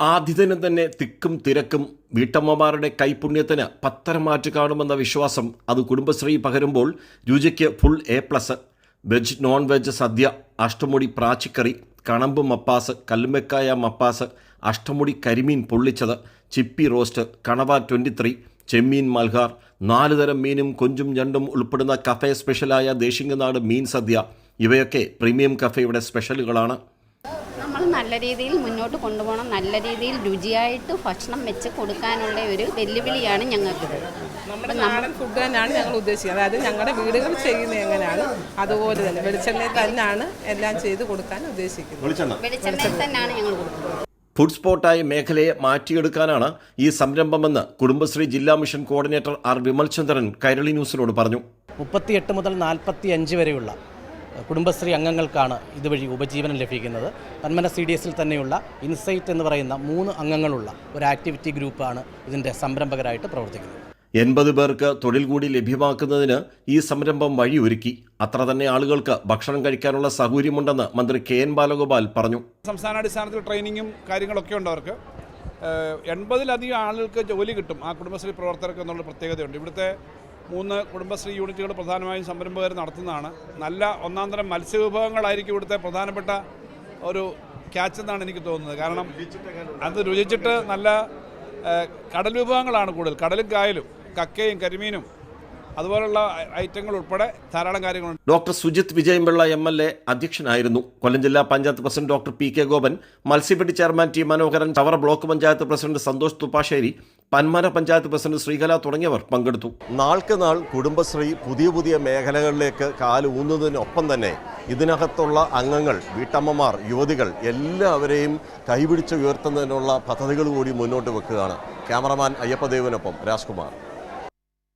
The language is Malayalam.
ആദ്യദിനം തന്നെ തിക്കും തിരക്കും വീട്ടമ്മമാരുടെ കൈപുണ്യത്തിന് പത്തരമാറ്റ് കാണുമെന്ന വിശ്വാസം അത് കുടുംബശ്രീ പകരുമ്പോൾ രുചിക്ക് full A+. Veg non veg sadya, Ashtamudi പ്രാച്ചിക്കറി, കണമ്പ് മപ്പാസ്, കല്ലുമ്മക്കായ മപ്പാസ്, അഷ്ടമുടി കരിമീൻ പൊള്ളിച്ചത്, ചിപ്പി റോസ്റ്റ്, കണവ 23, ചെമ്മീൻ മൽഹാർ, 4 തരം മീനും കൊഞ്ചും ഞണ്ടും ഉൾപ്പെടുന്ന കഫേ സ്പെഷ്യലായ ദേശിംഗനാട് മീൻ സദ്യ, ഇവയൊക്കെ പ്രീമിയം കഫേയുടെ സ്പെഷ്യലുകളാണ്. നമ്മൾ നല്ല രീതിയിൽ മുന്നോട്ട് കൊണ്ടുപോകണം, നല്ല രീതിയിൽ രുചിയായിട്ട് ഭക്ഷണം വെച്ച് കൊടുക്കാനുള്ള ഒരു വെല്ലുവിളിയാണ് ഞങ്ങൾക്കിത്. നമ്മുടെ നാടൻ ഫുഡ് തന്നെയാണ് ഞങ്ങൾ ഉദ്ദേശിക്കുന്നത്. അതായത് ഞങ്ങളുടെ വീടുകൾ ചെയ്യുന്നത് എങ്ങനെയാണ് അതുപോലെ തന്നെ വെളിച്ചെണ്ണയിൽ തന്നെയാണ് എല്ലാം ചെയ്ത് കൊടുക്കാൻ ഉദ്ദേശിക്കുന്നത്. വെളിച്ചെണ്ണയിൽ തന്നെയാണ് ഞങ്ങൾ കൊടുക്കുന്നത്. ഫുഡ് സ്പോട്ടായ മേഖലയെ മാറ്റിയെടുക്കാനാണ് ഈ സംരംഭമെന്ന് കുടുംബശ്രീ ജില്ലാ mission coordinator R Vimalchandran Kairali ന്യൂസിനോട് പറഞ്ഞു. 38 മുതൽ 45 വരെയുള്ള കുടുംബശ്രീ അംഗങ്ങൾക്കാണ് ഇതുവഴി ഉപജീവനം ലഭിക്കുന്നത്. പന്മന CDSൽ തന്നെയുള്ള ഇൻസൈറ്റ് എന്ന് പറയുന്ന 3 അംഗങ്ങളുള്ള ഒരു ആക്ടിവിറ്റി ഗ്രൂപ്പാണ് ഇതിൻ്റെ സംരംഭകരായിട്ട് പ്രവർത്തിക്കുന്നത്. 80 പേർക്ക് തൊഴിൽ കൂടി ലഭ്യമാക്കുന്നതിന് ഈ സംരംഭം വഴിയൊരുക്കി. അത്ര തന്നെ ആളുകൾക്ക് ഭക്ഷണം കഴിക്കാനുള്ള സൗകര്യമുണ്ടെന്ന് മന്ത്രി KN ബാലഗോപാൽ പറഞ്ഞു. സംസ്ഥാനാടിസ്ഥാനത്തിൽ ട്രെയിനിങ്ങും കാര്യങ്ങളൊക്കെ ഉണ്ട് അവർക്ക്. 80-ലധികം ആളുകൾക്ക് ജോലി കിട്ടും ആ കുടുംബശ്രീ പ്രവർത്തകർക്ക് എന്നുള്ള പ്രത്യേകതയുണ്ട്. ഇവിടുത്തെ 3 കുടുംബശ്രീ യൂണിറ്റുകൾ പ്രധാനമായും സംരംഭകർ നടത്തുന്നതാണ്. നല്ല ഒന്നാന്തരം മത്സ്യവിഭവങ്ങളായിരിക്കും ഇവിടുത്തെ പ്രധാനപ്പെട്ട ഒരു ക്യാച്ച് എന്നാണ് എനിക്ക് തോന്നുന്നത്. കാരണം അത് രുചിച്ചിട്ട് നല്ല കടൽ വിഭവങ്ങളാണ് കൂടുതൽ. കടലും കായലും കക്കയും കരിമീനും അതുപോലുള്ള ഐറ്റങ്ങൾ ഉൾപ്പെടെ ധാരാളം കാര്യങ്ങളുണ്ട്. ഡോക്ടർ സുജിത് വിജയംപിള്ള MLA അധ്യക്ഷനായിരുന്നു. കൊല്ലം ജില്ലാ panchayat president doctor PK Gopan, Matsyafed chairman T Manoharan, Chavara block panchayat president Santhosh Thuppassery, Panmana panchayat president Sreekala തുടങ്ങിയവർ പങ്കെടുത്തു. നാൾക്ക് നാൾ കുടുംബശ്രീ പുതിയ മേഖലകളിലേക്ക് കാലൂന്നുന്നതിനൊപ്പം തന്നെ ഇതിനകത്തുള്ള അംഗങ്ങൾ, വീട്ടമ്മമാർ, യുവതികൾ എല്ലാവരെയും കൈപിടിച്ച് ഉയർത്തുന്നതിനുള്ള പദ്ധതികൾ കൂടി മുന്നോട്ട് വെക്കുകയാണ്. ക്യാമറമാൻ അയ്യപ്പദേവനൊപ്പം രാജ്കുമാർ.